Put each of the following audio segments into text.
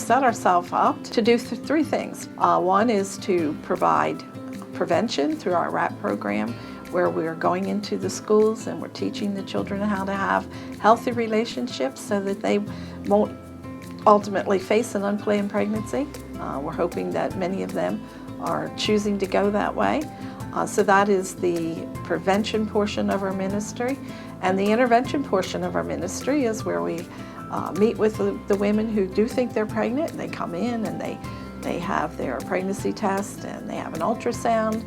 set ourselves up to do three things. One is to provide prevention through our WRAP program, where we're going into the schools and we're teaching the children how to have healthy relationships so that they won't ultimately face an unplanned pregnancy. We're hoping that many of them are choosing to go that way. So that is the prevention portion of our ministry. And the intervention portion of our ministry is where we meet with the women who do think they're pregnant. They come in and they have their pregnancy test and they have an ultrasound,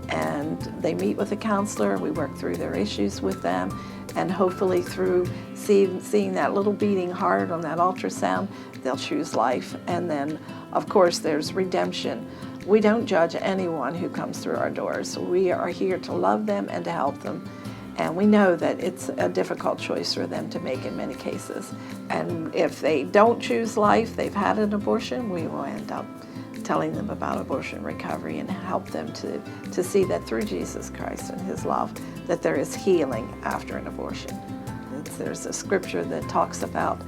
and they meet with a counselor. We work through their issues with them, and hopefully through seeing that little beating heart on that ultrasound, they'll choose life. And then, of course, there's redemption. We don't judge anyone who comes through our doors. We are here to love them and to help them. And we know that it's a difficult choice for them to make in many cases. And if they don't choose life, they've had an abortion, we will end up telling them about abortion recovery and help them to see that through Jesus Christ and His love, that there is healing after an abortion. There's a scripture that talks about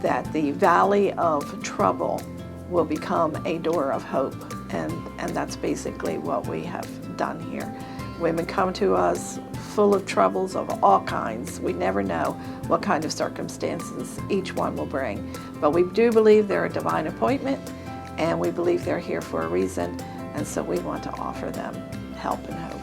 that the valley of trouble will become a door of hope, and that's basically what we have done here. Women come to us full of troubles of all kinds. We never know what kind of circumstances each one will bring, but we do believe they're a divine appointment, and we believe they're here for a reason, and so we want to offer them help and hope.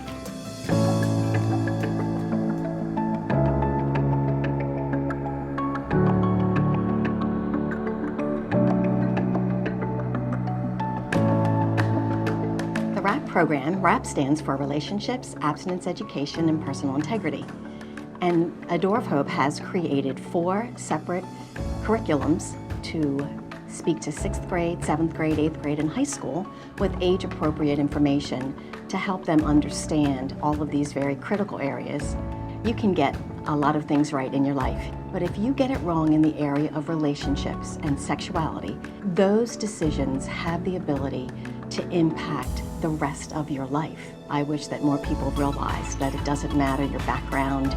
The WRAP program, WRAP stands for Relationships, Abstinence Education, and Personal Integrity. And A Door of Hope has created 4 separate curriculums to speak to 6th grade, 7th grade, 8th grade, and high school with age-appropriate information to help them understand all of these very critical areas. You can get a lot of things right in your life, but if you get it wrong in the area of relationships and sexuality, those decisions have the ability to impact the rest of your life. I wish that more people realized that it doesn't matter your background,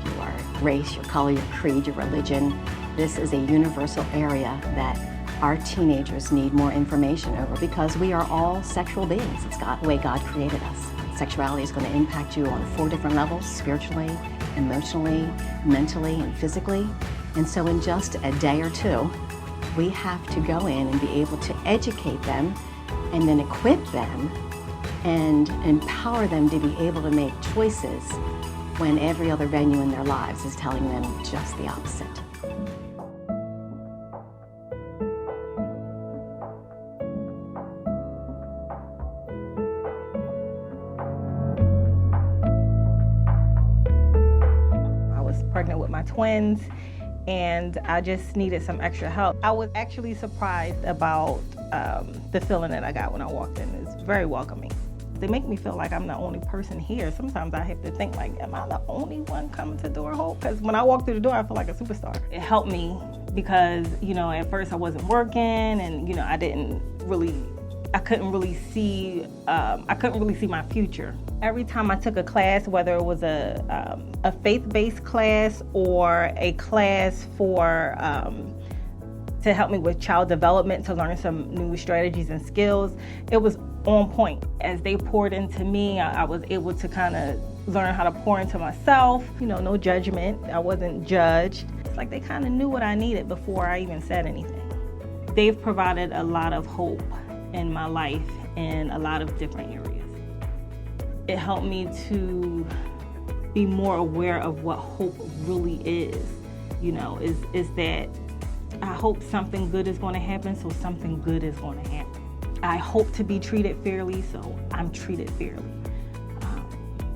your race, your color, your creed, your religion. This is a universal area that our teenagers need more information over, because we are all sexual beings. It's the way God created us. Sexuality is going to impact you on 4 different levels: spiritually, emotionally, mentally, and physically. And so in just a day or 2, we have to go in and be able to educate them and then equip them and empower them to be able to make choices when every other venue in their lives is telling them just the opposite. Pregnant with my twins, and I just needed some extra help. I was actually surprised about the feeling that I got when I walked in. It's very welcoming. They make me feel like I'm the only person here. Sometimes I have to think like, am I the only one coming to Door of Hope? Because when I walk through the door, I feel like a superstar. It helped me because, at first I wasn't working, and, I couldn't really see my future. Every time I took a class, whether it was a faith-based class or a class for to help me with child development, to learn some new strategies and skills, it was on point. As they poured into me, I was able to kind of learn how to pour into myself. No judgment. I wasn't judged. It's like they kind of knew what I needed before I even said anything. They've provided a lot of hope in my life in a lot of different areas. It helped me to be more aware of what hope really is. Is that I hope something good is going to happen, so something good is going to happen. I hope to be treated fairly, so I'm treated fairly.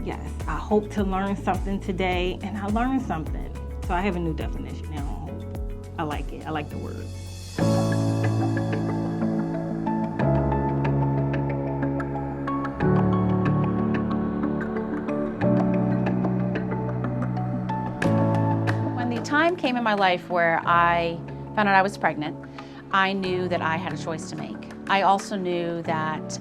Yes, I hope to learn something today, and I learned something. So I have a new definition now on hope. I like it. I like the word. Time came in my life where I found out I was pregnant. I knew that I had a choice to make. I also knew that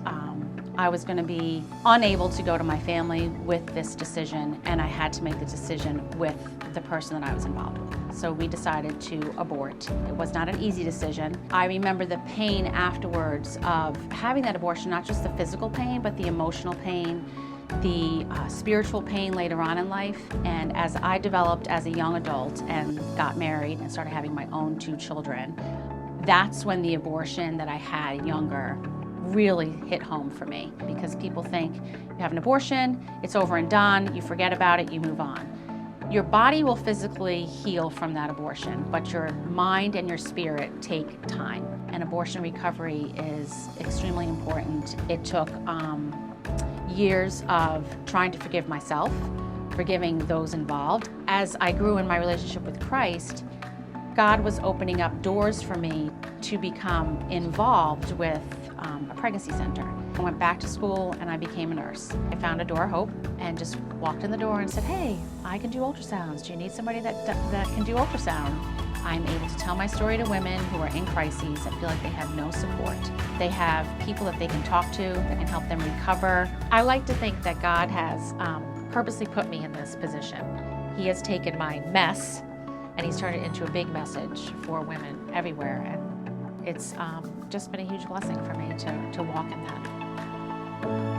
I was going to be unable to go to my family with this decision, and I had to make the decision with the person that I was involved with. So we decided to abort. It was not an easy decision. I remember the pain afterwards of having that abortion, not just the physical pain, but the emotional pain, the spiritual pain later on in life. And as I developed as a young adult and got married and started having my own 2 children, that's when the abortion that I had younger really hit home for me, because people think you have an abortion, it's over and done, you forget about it, you move on. Your body will physically heal from that abortion, but your mind and your spirit take time. And abortion recovery is extremely important. It took years of trying to forgive myself, forgiving those involved. As I grew in my relationship with Christ, God was opening up doors for me to become involved with a pregnancy center. I went back to school and I became a nurse. I found a Door of Hope and just walked in the door and said, hey, I can do ultrasounds. Do you need somebody that can do ultrasound? I'm able to tell my story to women who are in crises and feel like they have no support. They have people that they can talk to that can help them recover. I like to think that God has purposely put me in this position. He has taken my mess and he's turned it into a big message for women everywhere. And it's just been a huge blessing for me to walk in that.